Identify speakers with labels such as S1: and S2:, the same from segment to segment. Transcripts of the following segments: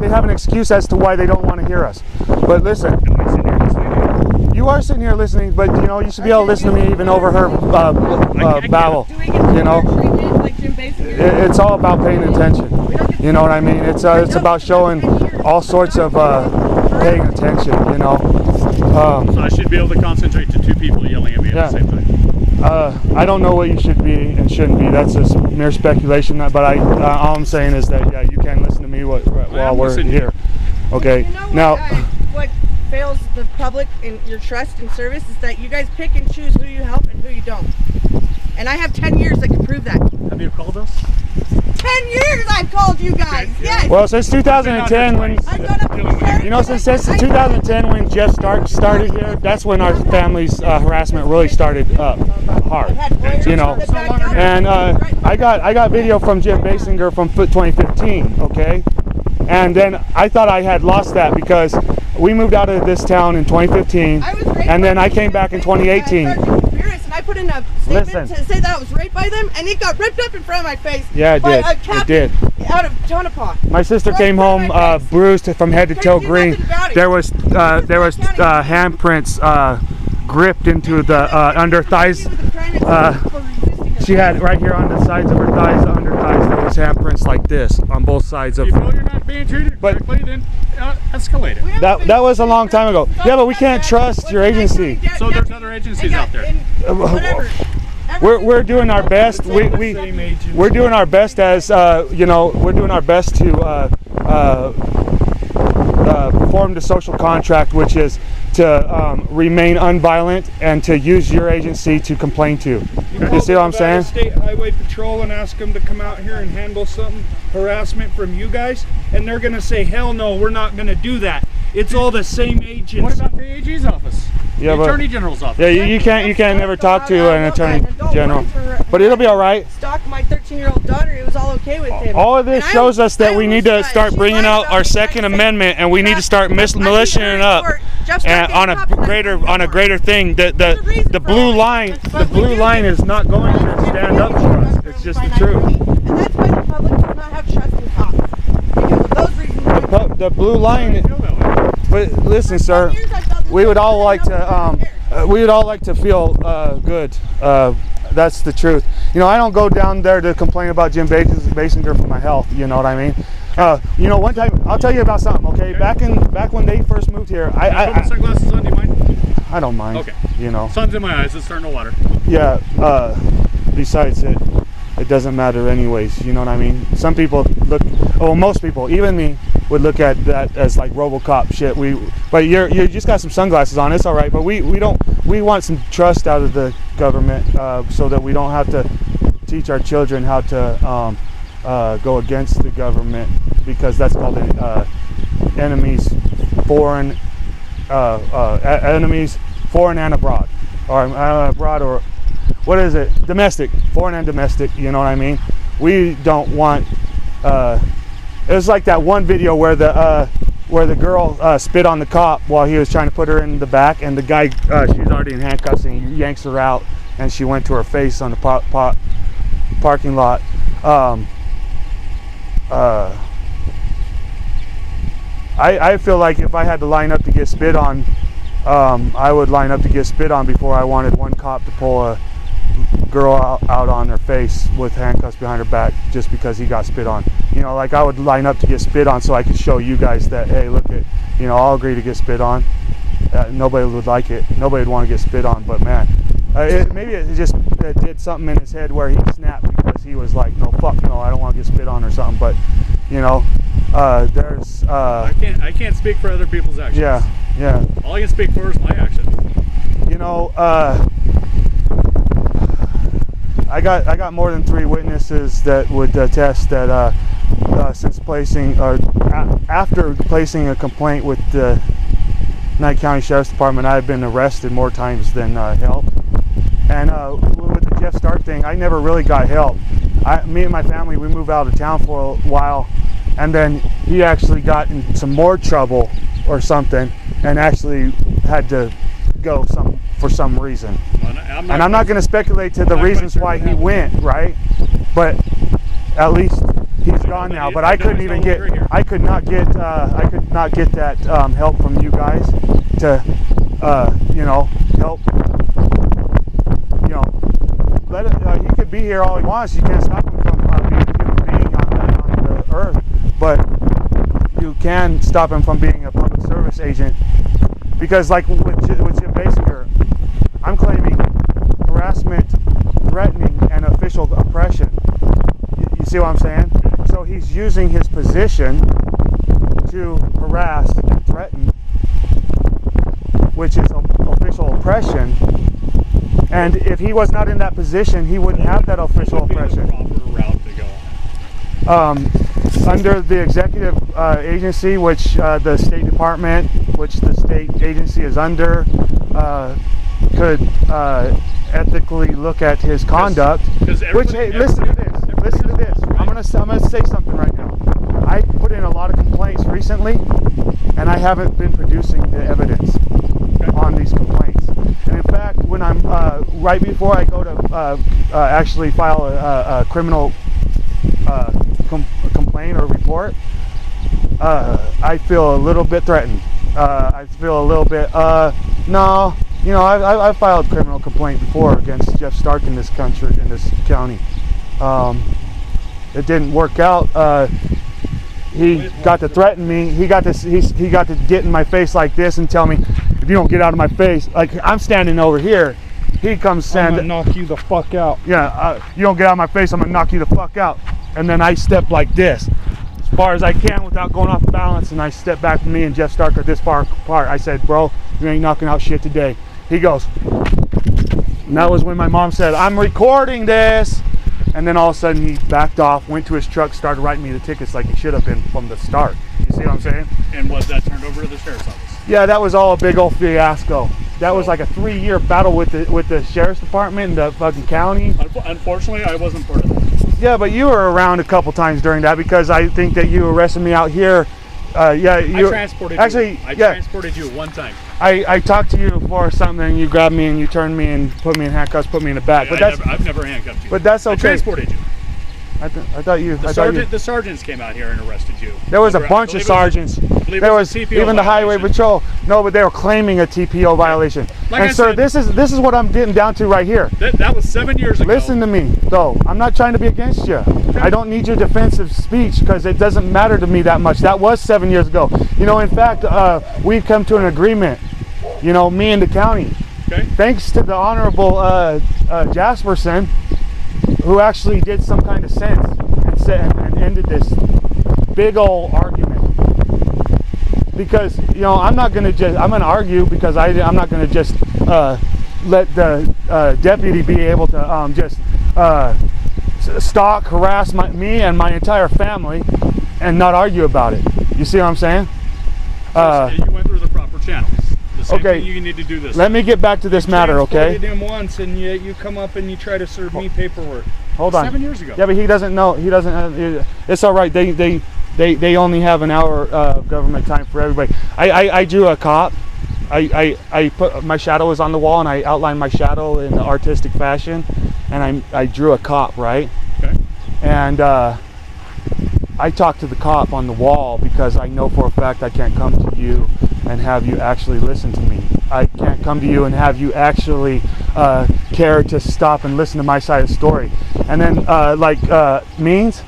S1: they have an excuse as to why they don't want to hear us. But listen, you are sitting here listening, but you know you should be able to listen to me even over her babble. You know, it's all about paying attention. You know what I mean? It's about showing all sorts of paying attention. You know.
S2: So I should be able to concentrate to two people yelling at me at the same time.
S1: I don't know what you should be and shouldn't be. That's just mere speculation. But all I'm saying is that you can listen to me while we're here. Okay.
S3: You know
S1: now,
S3: what fails the public in your trust and service is that you guys pick and choose who you help and who you don't. And I have 10 years that can prove that.
S2: Have you called us?
S3: 10 years I've called you guys.
S2: Okay.
S3: Yes.
S1: well, since 2010, when since 2010 when Jeff started here, that's when our family's harassment really started hard. You know, and I got video from Jim Basinger from 2015. Okay, and then I thought I had lost that because we moved out of this town in 2015, and then I came back in 2018.
S3: I put in a statement to say that I was raped by them, and it got ripped up in front of my face.
S1: Yeah, it did. It did.
S3: Out of Tonopah.
S1: My sister came home bruised from head to toe, green. There was handprints gripped into the under thighs. She had right here on the sides of her thighs, the under thighs. There was handprints like this on both sides of.
S2: If you feel you're not being treated correctly, then escalate it.
S1: That was a long time ago. Yeah, but we can't trust your agency.
S2: So there's other agencies out there.
S1: We're doing our best. We're doing our best as you know. We're doing our best to perform the social contract, which is to remain unviolent and to use your agency to complain to. You see what I'm saying?
S4: State Highway Patrol and ask them to come out here and handle some harassment from you guys, and they're going to say, hell no, we're not going to do that. It's all the same agents.
S2: What about the AG's office?
S1: Yeah,
S2: the Attorney General's office?
S1: Yeah, you can't never talk to an Attorney General. But it'll be all right.
S3: Stalk my 13-year-old daughter. It was all okay with him.
S1: All of this shows us that we need to start bringing out our Second Amendment, and we need to start militiaing up and on a greater thing. The blue line is not going to stand up for us. It's just the truth.
S3: And that's why the public does not have trust in cops. Because of those reasons.
S1: The blue line. But listen, sir, we would all like to feel good. That's the truth. You know, I don't go down there to complain about Jim Basinger for my health. You know what I mean? You know, one time I'll tell you about something. Okay, back when they first moved here,
S2: put my sunglasses on. Do you mind?
S1: I don't mind.
S2: Okay.
S1: You know.
S2: Sun's in my eyes. It's starting to water.
S1: Yeah. Besides it doesn't matter anyways. You know what I mean? Some people most people, even me, would look at that as like RoboCop shit. But you just got some sunglasses on. It's all right. But we want some trust out of the government so that we don't have to teach our children how to go against the government, because that's called enemies, foreign and abroad, or what is it? Domestic, foreign and domestic. You know what I mean? We don't want. It was like that one video where the girl spit on the cop while he was trying to put her in the back, and the guy, she's already in handcuffs, and he yanks her out, and she went to her face on the parking lot. I feel like if I had to line up to get spit on, I would line up to get spit on before I wanted one cop to pull a girl out on her face with handcuffs behind her back just because he got spit on. You know, like I would line up to get spit on so I could show you guys that, hey, look at, you know, I'll agree to get spit on. Nobody would like it. Nobody would want to get spit on, but man, maybe it just did something in his head where he snapped because he was like, no, fuck no, I don't want to get spit on or something. But you know, there's
S2: I can't speak for other people's actions.
S1: Yeah.
S2: All I can speak for is my actions.
S1: You know, I got more than 3 witnesses that would attest that since placing after placing a complaint with the Knight County Sheriff's Department, I've been arrested more times than helped. And with the Jeff Stark thing, I never really got help. Me and my family, we moved out of town for a while, and then he actually got in some more trouble or something, and actually had to go for some reason. And I'm not going to speculate to the reasons why he went, right? But at least He's gone now, but I couldn't even get. I could not get. I could not get that help from you guys to, you know, help. You know, let it. He could be here all he wants. You can't stop him from being a human being on the earth, but you can stop him from being a public service agent. Because, like with Jim Basinger, I'm claiming harassment, threatening, and official oppression. You see what I'm saying? So he's using his position to harass and threaten, which is official oppression. And if he was not in that position, he wouldn't have that official oppression.
S2: Proper route to go on.
S1: Under the executive agency, which the State Department, which the state agency is under, could ethically look at his conduct. Which, hey, listen to this. Listen to this. I'm gonna say something right now. I put in a lot of complaints recently, and I haven't been producing the evidence on these complaints. And in fact, when I'm right before I go to actually file a criminal complaint or report, I feel a little bit threatened. I feel a little bit, no, you know, I've filed a criminal complaint before against Jeff Stark in this country, in this county. It didn't work out. He got to threaten me. He got to get in my face like this and tell me, if you don't get out of my face, like I'm standing over here, he comes standing.
S4: I'm gonna knock you the fuck out.
S1: Yeah, you don't get out of my face, I'm gonna knock you the fuck out. And then I step like this, as far as I can without going off balance, and I step back from me and Jeff Stark are this far apart. I said, bro, you ain't knocking out shit today. He goes, and that was when my mom said, I'm recording this. And then all of a sudden he backed off, went to his truck, started writing me the tickets like he should have been from the start. You see what I'm saying?
S2: And was that turned over to the sheriff's office?
S1: Yeah, that was all a big old fiasco. That was like a 3-year battle with the sheriff's department and the fucking county.
S2: Unfortunately, I wasn't part of that.
S1: Yeah, but you were around a couple times during that, because I think that you arrested me out here. Yeah, you
S2: I transported
S1: actually,
S2: you. I
S1: yeah,
S2: transported you one time.
S1: I talked to you for something, and you grabbed me and you turned me and put me in handcuffs, put me in the back. But
S2: I've never handcuffed you.
S1: But that's okay.
S2: I transported you.
S1: I thought you.
S2: The sergeants came out here and arrested you.
S1: There was a bunch of sergeants. There was even the highway patrol. No, but they were claiming a T.P.O violation.
S2: Like
S1: and sir, this is what I'm getting down to right here.
S2: That was 7 years ago.
S1: Listen to me, though. I'm not trying to be against you.
S2: Okay.
S1: I don't need your defensive speech, because it doesn't matter to me that much. That was 7 years ago. You know, in fact, we've come to an agreement. You know, me and the county.
S2: Okay.
S1: Thanks to the Honorable Jasperson, who actually did some kind of sense and ended this big old argument. Because, you know, I'm going to argue, because I'm not going to just let the deputy be able to just stalk, harass me and my entire family and not argue about it. You see what I'm saying?
S2: You went through the proper channels. The same
S1: Okay,
S2: thing you need to do this.
S1: Let me get back to this matter, okay?
S4: Him once, and yet you come up and you try to serve me paperwork.
S1: Hold on.
S2: 7 years ago.
S1: Yeah, but he doesn't know. He doesn't. It's all right. They only have an hour of government time for everybody. I drew a cop. I put my shadow was on the wall, and I outlined my shadow in the artistic fashion, and I drew a cop, right?
S2: Okay.
S1: And I talked to the cop on the wall, because I know for a fact I can't come to you and have you actually listen to me. I can't come to you and have you actually care to stop and listen to my side of the story. And then Means,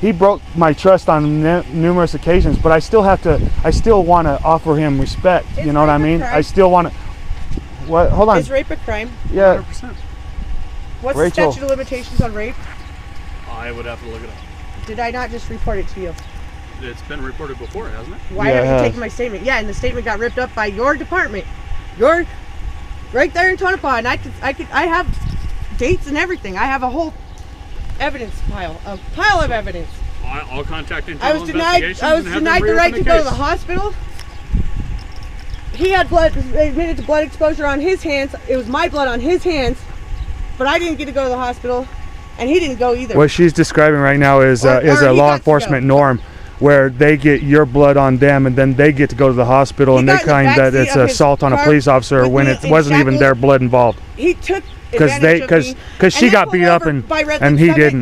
S1: he broke my trust on numerous occasions, but I still want to offer him respect. You know what I mean? I still want to. What? Hold on.
S3: Is rape a crime?
S1: Yeah.
S2: 100%.
S3: What's
S1: Rachel.
S3: the statute of limitations on rape?
S2: I would have to look it up.
S3: Did I not just report it to you?
S2: It's been reported before, hasn't it?
S3: Why
S1: Yeah,
S3: are
S1: it
S3: you
S1: has.
S3: taking my statement? Yeah, and the statement got ripped up by your department. You're right there in Tonopah, and I have dates and everything. I have a whole evidence pile of evidence.
S2: I'll contact internal
S3: I was denied
S2: investigations and have them
S3: the
S2: reopen
S3: right to go to the
S2: case.
S3: hospital. He had blood, admitted to blood exposure on his hands. It was my blood on his hands, but I didn't get to go to the hospital, and he didn't go either.
S1: What she's describing right now is
S3: Or
S1: a
S3: he
S1: law
S3: got to
S1: enforcement
S3: go.
S1: norm, where they get your blood on them, and then they get to go to the hospital,
S3: He
S1: and
S3: got
S1: they
S3: in the
S1: claim that
S3: backseat
S1: it's
S3: of his
S1: assault on a
S3: car
S1: police officer
S3: with
S1: when
S3: me
S1: it
S3: in
S1: wasn't even
S3: shackles.
S1: their blood involved.
S3: He took
S1: Because
S3: advantage of me,
S1: she
S3: and
S1: got
S3: then
S1: beat
S3: pulled
S1: up
S3: over
S1: and
S3: by red
S1: and
S3: light
S1: he
S3: sunlight.
S1: didn't.